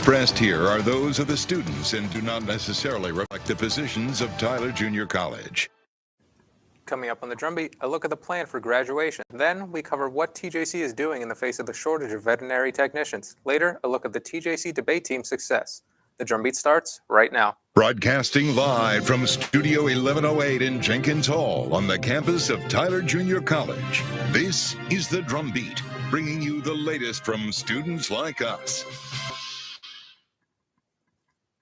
expressed here are those of the students and do not necessarily reflect the positions of Tyler Junior College. Coming up on the Drumbeat, a look at the plan for graduation. Then we cover what TJC is doing in the face of the shortage of veterinary technicians. Later, a look at the TJC debate team's success. The Drumbeat starts right now. Broadcasting live from Studio 1108 in Jenkins Hall on the campus of Tyler Junior College. This is the Drumbeat, bringing you the latest from students like us.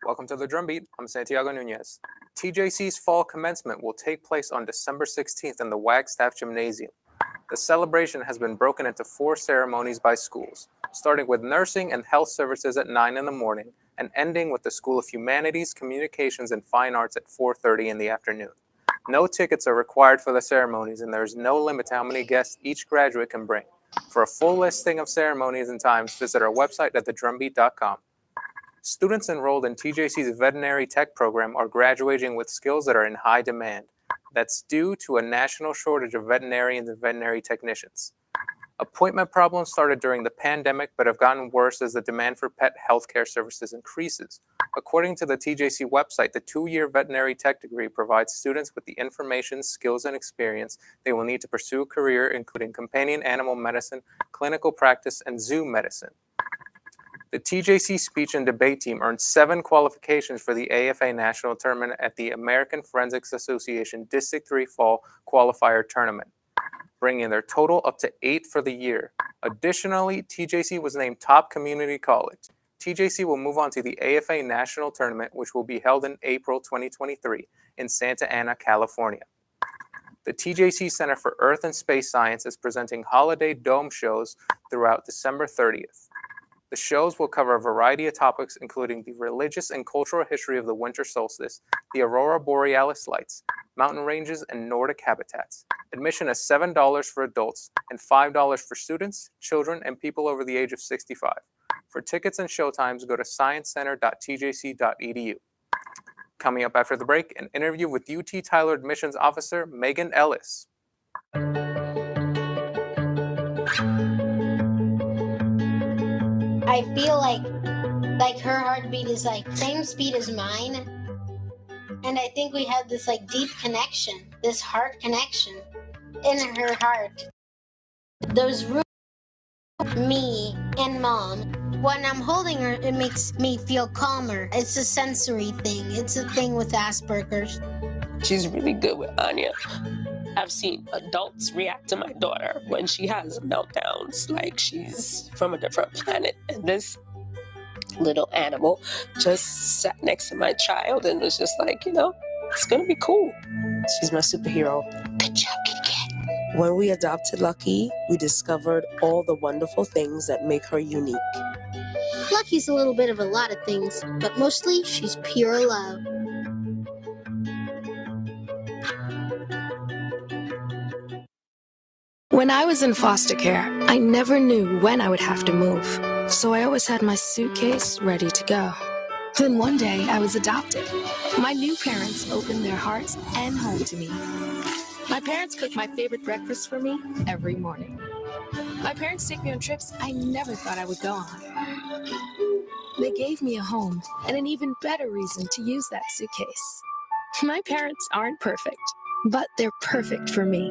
Welcome to the Drumbeat. I'm Santiago Nunez. TJC's fall commencement will take place on December 16th in the Wagstaff Gymnasium. The celebration has been broken into 4 ceremonies by schools, starting with nursing and health services at 9 in the morning and ending with the School of Humanities, Communications, and Fine Arts at 4:30 in the afternoon. No tickets are required for the ceremonies, and there is no limit to how many guests each graduate can bring. For a full listing of ceremonies and times, visit our website at thedrumbeat.com. Students enrolled in TJC's veterinary tech program are graduating with skills that are in high demand. That's due to a national shortage of veterinarians and veterinary technicians. Appointment problems started during the pandemic but have gotten worse as the demand for pet healthcare services increases. According to the TJC website, the 2-year veterinary tech degree provides students with the information, skills, and experience they will need to pursue a career including companion animal medicine, clinical practice, and zoo medicine. The TJC speech and debate team earned 7 qualifications for the AFA National Tournament at the American Forensics Association District 3 Fall Qualifier Tournament, bringing their total up to 8 for the year. Additionally, TJC was named Top Community College. TJC will move on to the AFA National Tournament, which will be held in April 2023 in Santa Ana, California. The TJC Center for Earth and Space Science is presenting holiday dome shows throughout December 30th. The shows will cover a variety of topics, including the religious and cultural history of the winter solstice, the aurora borealis lights, mountain ranges, and Nordic habitats. Admission is $7 for adults and $5 for students, children, and people over the age of 65. For tickets and showtimes, go to sciencecenter.tjc.edu. Coming up after the break, an interview with UT Tyler admissions officer Megan Ellis. I feel like her heartbeat is like same speed as mine, and I think we have this like deep connection, this heart connection in her heart. Those rooms, me and mom, when I'm holding her, it makes me feel calmer. It's a sensory thing. It's a thing with Asperger's. She's really good with Anya. I've seen adults react to my daughter when she has meltdowns, like she's from a different planet. And this little animal just sat next to my child and was just like, it's gonna be cool. She's my superhero. Good job, kitty cat. When we adopted Lucky, we discovered all the wonderful things that make her unique. Lucky's a little bit of a lot of things, but mostly she's pure love. When I was in foster care, I never knew when I would have to move, so I always had my suitcase ready to go. Then one day, I was adopted. My new parents opened their hearts and home to me. My parents cook my favorite breakfast for me every morning. My parents take me on trips I never thought I would go on. They gave me a home and an even better reason to use that suitcase. My parents aren't perfect, but they're perfect for me.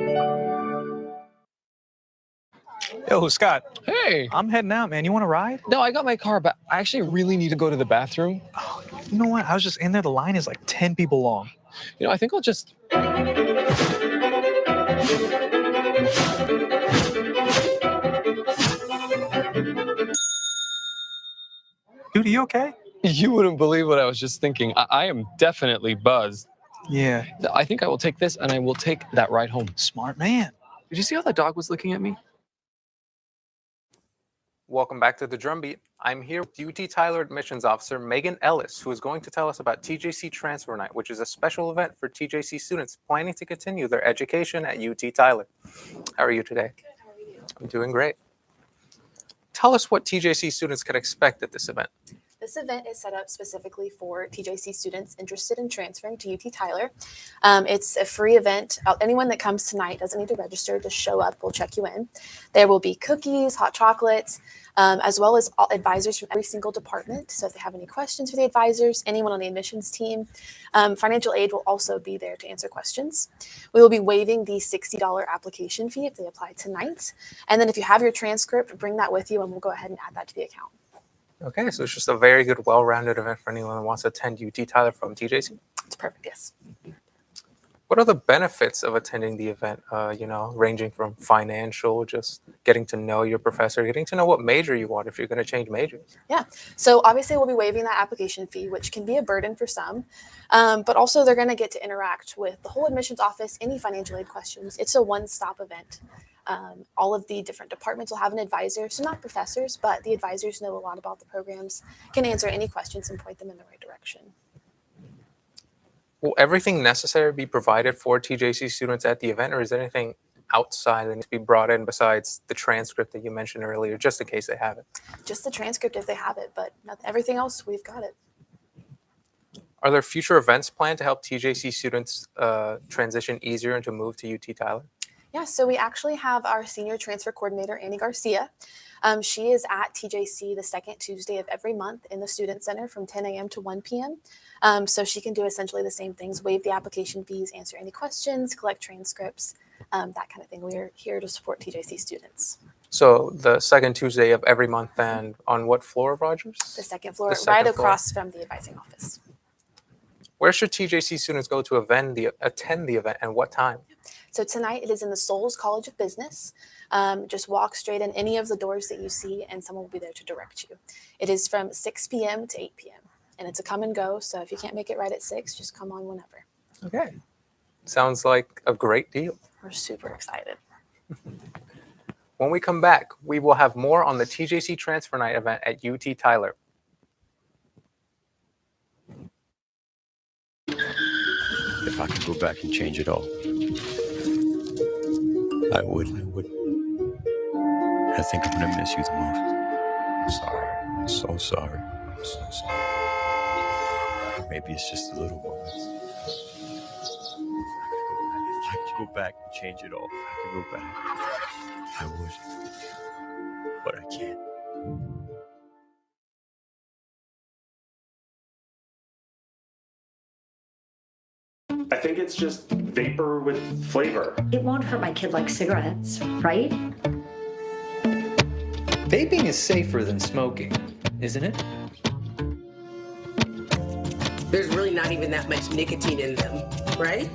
Yo, Scott. Hey. I'm heading out, man. You want to ride? No, I got my car, but I actually really need to go to the bathroom. Oh, you know what? I was just in there. The line is like 10 people long. I think I'll just... Dude, are you okay? You wouldn't believe what I was just thinking. I am definitely buzzed. Yeah. I think I will take this and I will take that ride home. Smart man. Did you see how the dog was looking at me? Welcome back to the Drumbeat. I'm here with UT Tyler admissions officer Megan Ellis, who is going to tell us about TJC Transfer Night, which is a special event for TJC students planning to continue their education at UT Tyler. How are you today? Good. How are you? I'm doing great. Tell us what TJC students can expect at this event. This event is set up specifically for TJC students interested in transferring to UT Tyler. It's a free event. Anyone that comes tonight doesn't need to register. Just show up. We'll check you in. There will be cookies, hot chocolates, as well as advisors from every single department. So if they have any questions for the advisors, anyone on the admissions team, financial aid will also be there to answer questions. We will be waiving the $60 application fee if they apply tonight. And then if you have your transcript, bring that with you and we'll go ahead and add that to the account. Okay, so it's just a very good, well-rounded event for anyone who wants to attend UT Tyler from TJC. It's perfect, yes. What are the benefits of attending the event? Ranging from financial, just getting to know your professor, getting to know what major you want if you're going to change majors. Yeah, so obviously we'll be waiving that application fee, which can be a burden for some, but also they're going to get to interact with the whole admissions office, any financial aid questions. It's a one-stop event. All of the different departments will have an advisor, so not professors, but the advisors know a lot about the programs, can answer any questions and point them in the right direction. Will everything necessary be provided for TJC students at the event, or is there anything outside that needs to be brought in besides the transcript that you mentioned earlier, just in case they have it? Just the transcript if they have it, but everything else, we've got it. Are there future events planned to help TJC students transition easier and to move to UT Tyler? Yeah, so we actually have our senior transfer coordinator, Annie Garcia. She is at TJC the second Tuesday of every month in the Student Center from 10 a.m. to 1 p.m. So she can do essentially the same things, waive the application fees, answer any questions, collect transcripts, that kind of thing. We are here to support TJC students. So the second Tuesday of every month, and on what floor of Rogers? The second floor, second across from the advising office. Where should TJC students go to attend the event, and what time? So tonight it is in the Souls College of Business. Just walk straight in any of the doors that you see and someone will be there to direct you. It is from 6 p.m. to 8 p.m. and it's a come and go. So if you can't make it right at 6, just come on whenever. Okay. Sounds like a great deal. We're super excited. When we come back, we will have more on the TJC Transfer Night event at UT Tyler. If I could go back and change it all, I would. I think I'm gonna miss you the most. I'm sorry. I'm so sorry. I'm so sorry. Maybe it's just the little moments. If I could go back and change it all. If I could go back, I would. But I can't. I think it's just vapor with flavor. It won't hurt my kid like cigarettes, right? Vaping is safer than smoking, isn't it? There's really not even that much nicotine in them, right?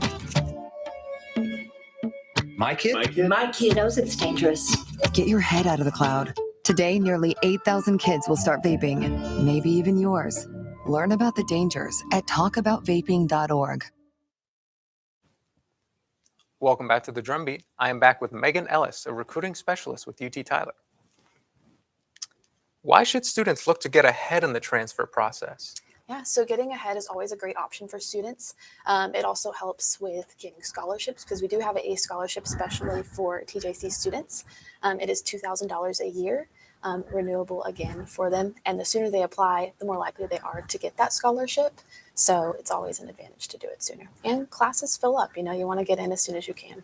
My kid? My kid knows it's dangerous. Get your head out of the cloud. Today, nearly 8,000 kids will start vaping, maybe even yours. Learn about the dangers at talkaboutvaping.org. Welcome back to the DrumBeat. I am back with Megan Ellis, a recruiting specialist with UT Tyler. Why should students look to get ahead in the transfer process? Yeah, so getting ahead is always a great option for students. It also helps with getting scholarships because we do have a scholarship specially for TJC students. It is $2,000 a year, renewable again for them. And the sooner they apply, the more likely they are to get that scholarship. So it's always an advantage to do it sooner. And classes fill up, you want to get in as soon as you can.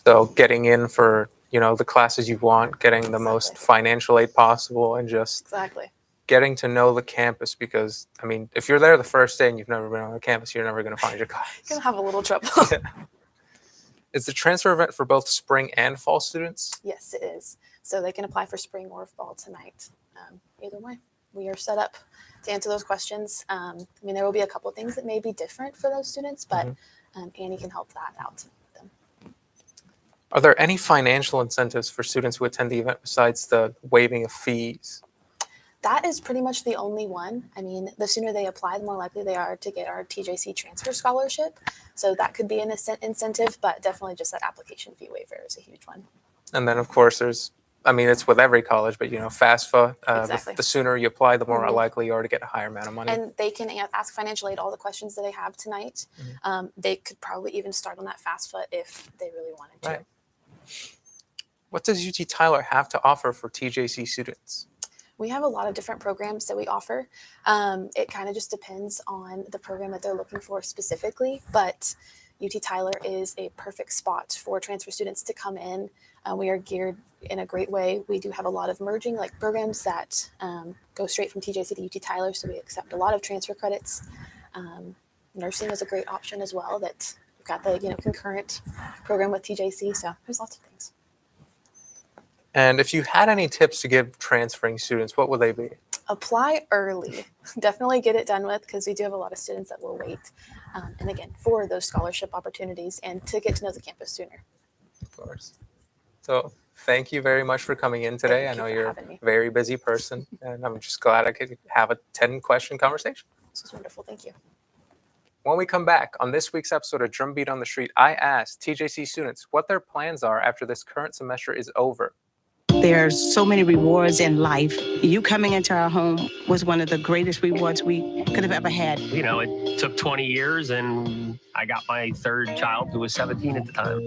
So getting in for, the classes you want, getting the most financial aid possible, and just getting to know the campus, because, if you're there the first day and you've never been on the campus, you're never going to find your class. You're going to have a little trouble. Is the transfer event for both spring and fall students? Yes, it is. So they can apply for spring or fall tonight. Either way, we are set up to answer those questions. There will be a couple of things that may be different for those students, but Annie can help that out with them. Are there any financial incentives for students who attend the event besides the waiving of fees? That is pretty much the only one. The sooner they apply, the more likely they are to get our TJC transfer scholarship. So that could be an incentive, but definitely just that application fee waiver is a huge one. And then, of course, there's, it's with every college, but, FAFSA, Exactly. The sooner you apply, the more likely you are to get a higher amount of money. And they can ask financial aid all the questions that they have tonight. They could probably even start on that FAFSA if they really wanted to. What does UT Tyler have to offer for TJC students? We have a lot of different programs that we offer. It kind of just depends on the program that they're looking for specifically, but UT Tyler is a perfect spot for transfer students to come in. We are geared in a great way. We do have a lot of merging like programs that go straight from TJC to UT Tyler, so we accept a lot of transfer credits. Nursing is a great option as well. That we've got the concurrent program with TJC, so there's lots of things. And if you had any tips to give transferring students, what would they be? Apply early. Definitely get it done with, because we do have a lot of students that will wait. And again, for those scholarship opportunities and to get to know the campus sooner. Of course. So thank you very much for coming in today. I know you're a very busy person, and I'm just glad I could have a 10-question conversation. This was wonderful. Thank you. When we come back on this week's episode of Drumbeat on the Street, I asked TJC students what their plans are after this current semester is over. There's so many rewards in life. You coming into our home was one of the greatest rewards we could have ever had. It took 20 years, and I got my third child, who was 17 at the time.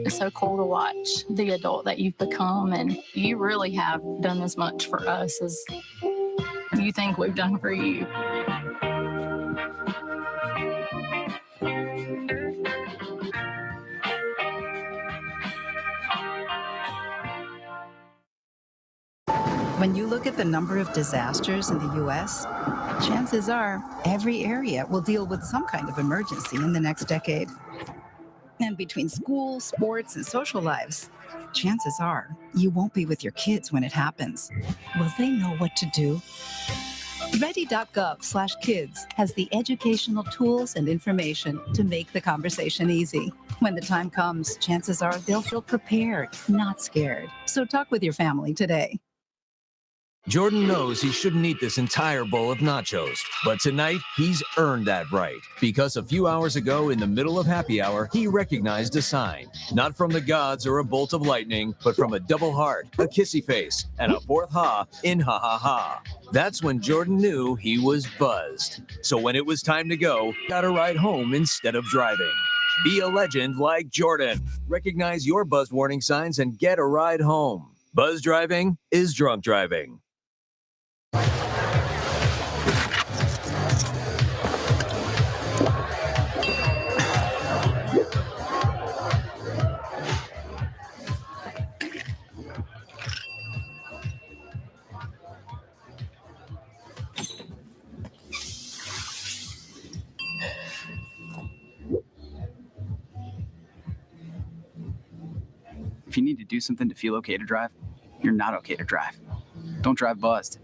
It's so cool to watch the adult that you've become, and you really have done as much for us as you think we've done for you. When you look at the number of disasters in the U.S., chances are every area will deal with some kind of emergency in the next decade. And between school, sports, and social lives, chances are you won't be with your kids when it happens. Will they know what to do? Ready.gov/kids has the educational tools and information to make the conversation easy. When the time comes, chances are they'll feel prepared, not scared. So talk with your family today. Jordan knows he shouldn't eat this entire bowl of nachos, but tonight he's earned that right, because a few hours ago in the middle of happy hour, he recognized a sign, not from the gods or a bolt of lightning, but from a double heart, a kissy face, and a fourth ha in ha ha ha. That's when Jordan knew he was buzzed. So when it was time to go, he got a ride home instead of driving. Be a legend like Jordan. Recognize your buzz warning signs and get a ride home. Buzz driving is drunk driving. If you need to do something to feel okay to drive, you're not okay to drive. Don't drive buzzed.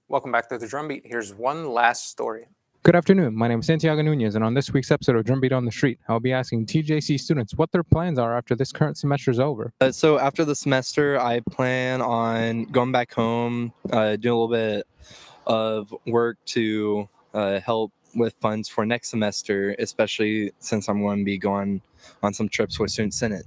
Welcome back to the Drumbeat. Here's one last story. Good afternoon. My name is Santiago Nunez, and on this week's episode of Drumbeat on the Street, I'll be asking TJC students what their plans are after this current semester is over. So after the semester, I plan on going back home, doing a little bit of work to help with funds for next semester, especially since I'm going to be going on some trips with Student Senate.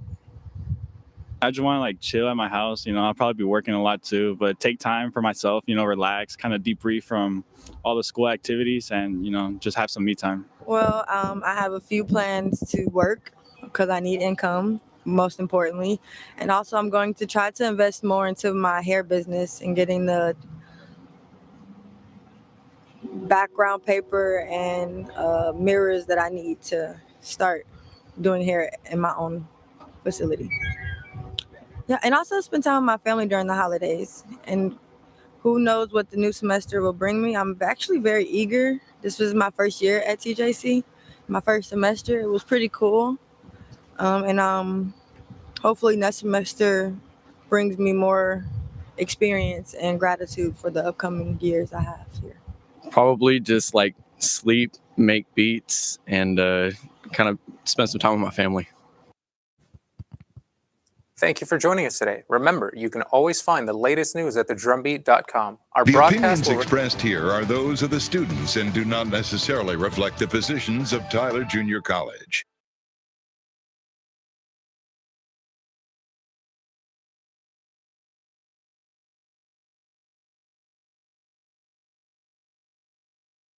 I just want to chill at my house. I'll probably be working a lot too, but take time for myself, relax, kind of debrief from all the school activities and, just have some me time. Well, I have a few plans to work because I need income, most importantly. And also I'm going to try to invest more into my hair business and getting the background paper and mirrors that I need to start doing hair in my own facility. Yeah, and also spend time with my family during the holidays. And who knows what the new semester will bring me. I'm actually very eager. This was my first year at TJC, my first semester. It was pretty cool. And hopefully next semester brings me more experience and gratitude for the upcoming years I have here. Probably just sleep, make beats, and kind of spend some time with my family. Thank you for joining us today. Remember, you can always find the latest news at thedrumbeat.com. Our The broadcast opinions will expressed here are those of the students and do not necessarily reflect the positions of Tyler Junior College.